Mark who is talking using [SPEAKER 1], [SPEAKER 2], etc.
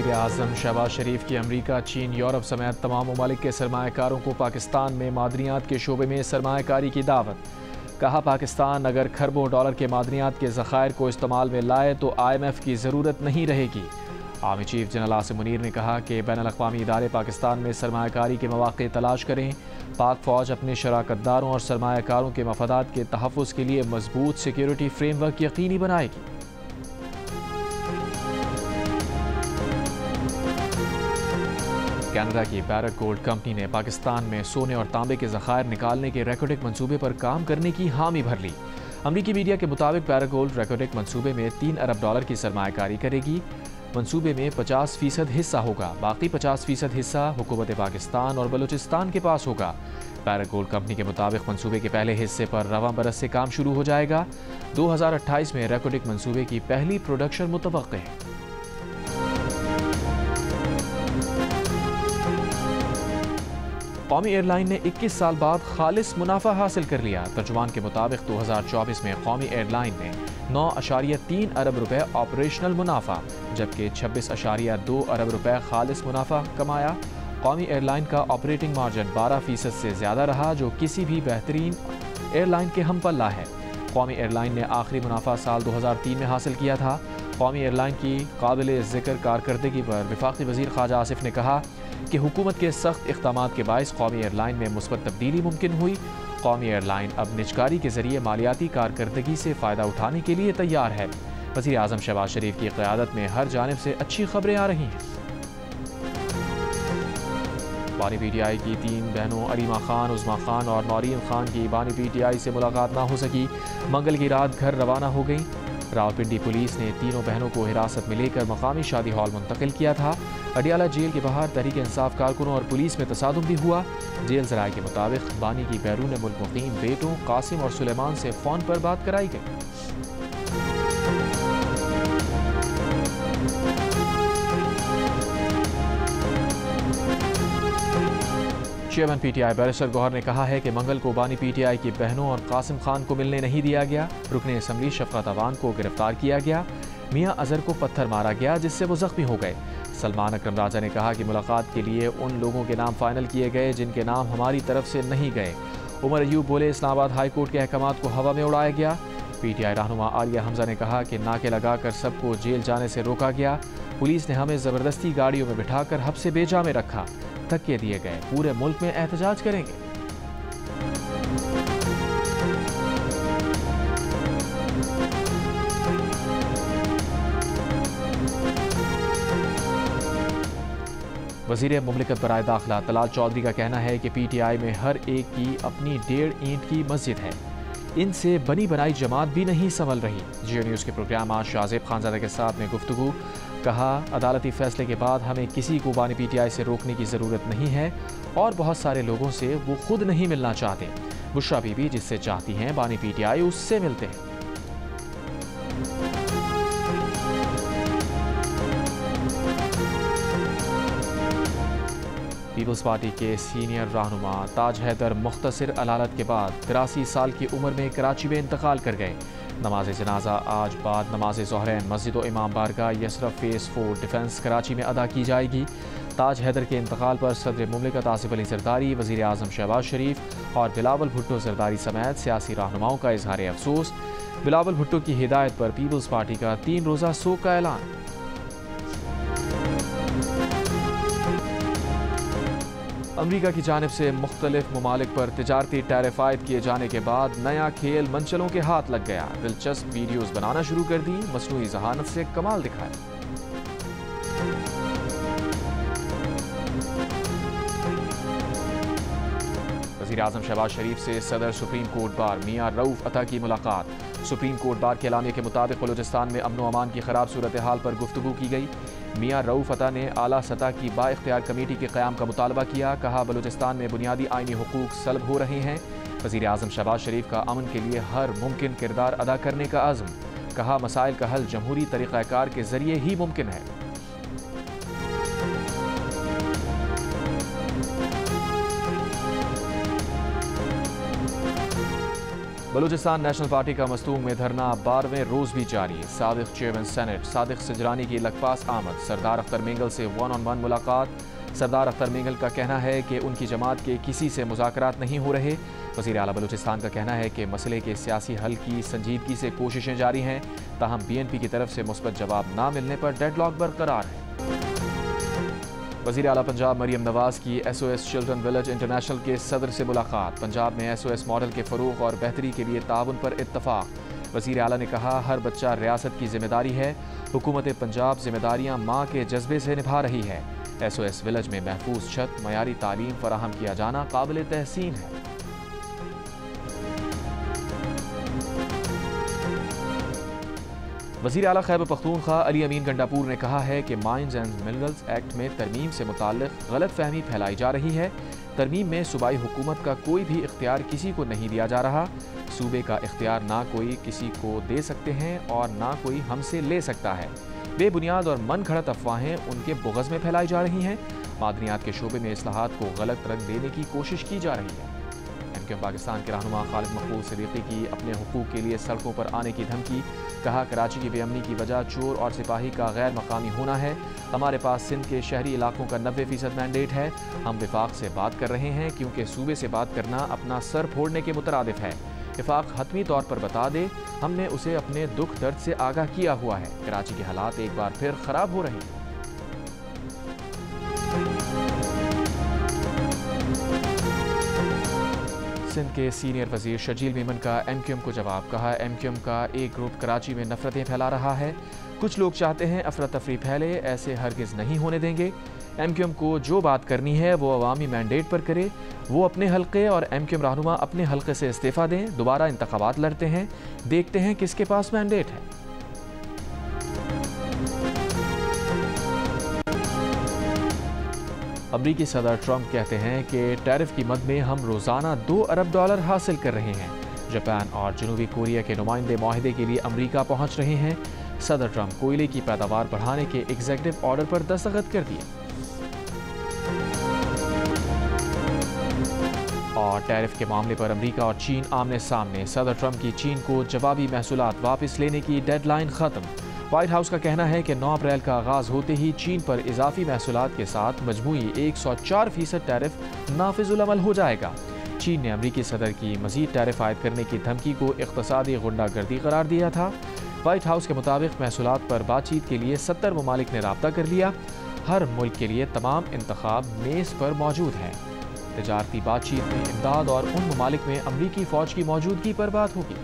[SPEAKER 1] वज़ीर आज़म शहबाज शरीफ की अमरीका, चीन, यूरोप समेत तमाम ममालिक के सरमायाकारों को पाकिस्तान में मादनियात के शोबे में सरमायाकारी की दावत। कहा, पाकिस्तान अगर खरबों डॉलर के मादनियात के ज़खायर को इस्तेमाल में लाए तो IMF की ज़रूरत नहीं रहेगी। Army chief general Asim Munir ने कहा कि बैनुल-अक़वामी इदारे पाकिस्तान में सरमायाकारी के मौक़े तलाश करें। पाक फ़ौज अपने शराकतदारों और सरमायाकारों के मफादात के तहफ़्फ़ुज़ के लिए मजबूत सिक्योरिटी फ्रेमवर्क यकीनी बनाएगी। कनाडा की बैरक गोल्ड कंपनी ने पाकिस्तान में सोने और तांबे के ज़खायर निकालने के रेकोडिक मंसूबे पर काम करने की हामी भर ली। अमरीकी मीडिया के मुताबिक बैरक गोल्ड रेकोडिक मंसूबे में $3 अरब की सरमायाकारी करेगी। मंसूबे में 50% हिस्सा होगा, बाकी 50% हिस्सा हुकूमत पाकिस्तान और बलूचिस्तान के पास होगा। बैरक गोल्ड कंपनी के मुताबिक मंसूबे के पहले हिस्से पर रवां बरस से काम शुरू हो जाएगा। 2028 में रेकोडिक मंसूबे की पहली प्रोडक्शन मुतवक्के है। कौमी एयरलाइन ने 21 साल बाद खालिस मुनाफा हासिल कर लिया। तर्जुमान के मुताबिक 2024 में कौमी एयरलाइन ने 9.3 अरब रुपए ऑपरेशनल मुनाफा जबकि 26.2 अरब रुपए खालिस मुनाफा कमाया। कौमी एयरलाइन का ऑपरेटिंग मार्जिन 12% से ज़्यादा रहा, जो किसी भी बेहतरीन एयरलाइन के हम पल्ला है। कौमी एयरलाइन ने आखिरी मुनाफा साल 2003 में हासिल किया था। कौमी एयरलाइन की काबिल ज़िक्र कारकर्दगी पर वफाकी वज़ीर ख्वाजा आसिफ ने कहा कि हुकूमत के सख्त इक़दामात के बायस कौमी एयरलाइन में मुस्बत तब्दीली मुमकिन हुई। कौमी एयरलाइन अब निजकारी के जरिए मालियाती कारकर्दगी से फ़ायदा उठाने के लिए तैयार है। वज़ीर आज़म शहबाज शरीफ की क़यादत में हर जानिब से अच्छी खबरें आ रही हैं। बानी PTI की 3 बहनों अलीमा खान, उज़मा खान और नौरीन खान की बानी PTI से मुलाकात ना हो सकी। मंगल की रात घर रवाना हो गई। रावलपिंडी पुलिस ने तीनों बहनों को हिरासत में लेकर मकामी शादी हॉल मुंतकिल किया था। अडियाला जेल के बाहर तहरीक इंसाफ कारकुनों और पुलिस में तसादुम भी हुआ। जेल ज़राए के मुताबिक बानी की बैरून मुल्क मुकीम बेटों कासिम और सुलेमान से फ़ोन पर बात कराई गई। चेयरमैन PTI बैरिस्टर गौहर ने कहा है कि मंगल को बानी PTI की बहनों और कासिम खान को मिलने नहीं दिया गया। रुकने असम्बली शफकत अवान को गिरफ्तार किया गया। मियाँ अजहर को पत्थर मारा गया जिससे वो जख्मी हो गए। सलमान अकरम राजा ने कहा कि मुलाकात के लिए उन लोगों के नाम फाइनल किए गए जिनके नाम हमारी तरफ से नहीं गए। उमर अयूब बोले, इस्लामाबाद हाई कोर्ट के अहकामात को हवा में उड़ाया गया। PTI रहनुमा आलिया हमजा ने कहा कि नाके लगाकर सबको जेल जाने से रोका गया। पुलिस ने हमें ज़बरदस्ती गाड़ियों में बिठाकर हब्से बेजा में रखा। धक्के दिए गए। पूरे मुल्क में एहतजाज करेंगे। वज़ीर मुमलिकत बराए दाखिला तलाल चौधरी का कहना है कि PTI में हर एक की अपनी 1.5 ईंट की मस्जिद है। इनसे बनी बनाई जमात भी नहीं संभल रही। जियो न्यूज़ के प्रोग्राम आज शाहजेब खानज़ादा के साथ में गुफ्तगू। कहा, अदालती फैसले के बाद हमें किसी को बानी PTI से रोकने की ज़रूरत नहीं है और बहुत सारे लोगों से वो खुद नहीं मिलना चाहते। बुशरा बीबी जिससे चाहती हैं बानी PTI उससे मिलते हैं। पीपल्स पार्टी के सीनियर रहनुमा ताज हैदर मुख्तसर अलालत के बाद 83 साल की उम्र में कराची में इंतकाल कर गए। नमाज जनाजा आज बाद नमाज ज़ोहरैन मस्जिद इमाम बारगाह यसरफ फ़ेज़ 4 डिफेंस कराची में अदा की जाएगी। ताज हैदर के इंतकाल पर सदर मुमलिकत आसिफ अली ज़रदारी, वज़ीर आज़म शहबाज शरीफ और बिलावल भुट्टो ज़रदारी समेत सियासी रहनुमाओं का इजहार अफसोस। बिलावल भुट्टो की हिदायत पर पीपल्स पार्टी का 3 रोज़ा शोक का ऐलान। अमरीका की जानिब से मुख्तलिफ ममालिक पर तिजारती टैरिफ आयद किए जाने के बाद नया खेल मंचलों के हाथ लग गया। दिलचस्प वीडियोस बनाना शुरू कर दी, मसनूई ज़हानत से कमाल दिखाया। वज़ीर आज़म शहबाज शरीफ से सदर सुप्रीम कोर्ट बार मियाँ रऊफ अता की मुलाकात। सुप्रीम कोर्ट बार के एलामिया के मुताबिक बलूचिस्तान में अमन व अमान की खराब सूरत हाल पर गुफ्तगू की गई। मियाँ रऊफ अता ने आला सतह की बाइख्तियार कमेटी के क़याम का मुतालबा किया। कहा, बलूचिस्तान में बुनियादी आइनी हुकूक सल्ब हो रहे हैं। वज़ीर आज़म शहबाज शरीफ का अमन के लिए हर मुमकिन किरदार अदा करने का अज़्म। कहा, मसाइल का हल जमहूरी तरीक़ाकार के ज़रिए ही मुमकिन है। बलूचिस्तान नेशनल पार्टी का मस्तूंग में धरना 12वें रोज भी जारी। सादिक चेयरमैन सेनेट सादिक सिजरानी की लकपास आमद। सरदार अख्तर मेंगल से 1-on-1 मुलाकात। सरदार अख्तर मेंगल का कहना है कि उनकी जमात के किसी से मुज़ाकरात नहीं हो रहे। वज़ीर आला बलूचिस्तान का कहना है कि मसले के सियासी हल की संजीदगी से कोशिशें जारी हैं, ताहम BNP की तरफ से मुस्बत जवाब ना मिलने पर डेडलॉक बरकरार है। वज़ीर आला पंजाब मरियम नवाज की SOS चिल्ड्रन विलेज इंटरनेशनल के सदर से मुलाकात। पंजाब में SOS मॉडल के फ़रोग़ और बेहतरी के लिए ताउन पर इत्तफ़ाक़। वज़ीर आला ने कहा, हर बच्चा रियासत की जिम्मेदारी है। हुकूमत पंजाब जिम्मेदारियाँ माँ के जज्बे से निभा रही है। SOS विलेज में महफूज छत, मयारी तालीम फराहम किया जाना काबिल तहसीन है। वज़ीर आला खैबर पख्तूनख्वा अली अमीन गंडापुर ने कहा है कि माइंस एंड मिनरल्स एक्ट में तरमीम से मुताल्लिक़ गलत फहमी फैलाई जा रही है। तरमीम में सूबाई हुकूमत का कोई भी इख्तियार किसी को नहीं दिया जा रहा। सूबे का इख्तियार ना कोई किसी को दे सकते हैं और ना कोई हमसे ले सकता है। बेबुनियाद और मन घड़त अफवाहें उनके बुग़ज़ में फैलाई जा रही हैं। मादनियात के शोबे में इस्लाहात को गलत रंग देने की कोशिश की जा रही है। MQM पाकिस्तान के रहनुमा खालिद मकबूल सिद्दीकी की अपने हुकूक के लिए सड़कों पर आने की धमकी। कहा, कराची की बेअमनी की वजह चोर और सिपाही का गैर मकामी होना है। हमारे पास सिंध के शहरी इलाकों का 90% मैंडेट है। हम विफाक से बात कर रहे हैं क्योंकि सूबे से बात करना अपना सर फोड़ने के मुतरादिफ है। विफाक हतमी तौर पर बता दे, हमने उसे अपने दुख दर्द से आगाह किया हुआ है। कराची के हालात एक बार फिर खराब हो रहे हैं। सिंध के सीनियर वजीर शजील मेमन का MQM को जवाब। कहा, MQM का एक ग्रुप कराची में नफरतें फैला रहा है। कुछ लोग चाहते हैं अफरा तफरी फैले, ऐसे हरगिज़ नहीं होने देंगे। MQM को जो बात करनी है वो अवामी मैंडेट पर करे। वो अपने हल्के और MQM रहनुमा अपने हल्के से इस्तीफ़ा दें। दोबारा इंतखाबात लड़ते हैं, देखते हैं किसके पास मैंडेट है। अमरीकी सदर ट्रंप कहते हैं कि टैरिफ की मद में हम रोज़ाना $2 अरब हासिल कर रहे हैं। जापान और जनूबी कोरिया के नुमाइंदे माहिदे के लिए अमरीका पहुंच रहे हैं। सदर ट्रंप कोयले की पैदावार बढ़ाने के एग्जीक्यूटिव ऑर्डर पर दस्तखत कर दिए। और टैरिफ के मामले पर अमरीका और चीन आमने सामने। सदर ट्रंप की चीन को जवाबी महसूलात वापस लेने की डेडलाइन ख़त्म। व्हाइट हाउस का कहना है कि 9 अप्रैल का आगाज़ होते ही चीन पर इजाफी महसूलात के साथ मजमूई 104% टैरिफ नाफिजुल अमल हो जाएगा। चीन ने अमरीकी सदर की मज़ीद टैरिफ आयद करने की धमकी को इक़्तिसादी गुंडागर्दी करार दिया था। व्हाइट हाउस के मुताबिक महसूलात पर बातचीत के लिए 70 ममालिक ने राब्ता कर लिया। हर मुल्क के लिए तमाम इंतखाब मेज़ पर मौजूद हैं। तिजारती बातचीत में इमदाद और उन ममालिक में अमरीकी फ़ौज की मौजूदगी पर बात होगी।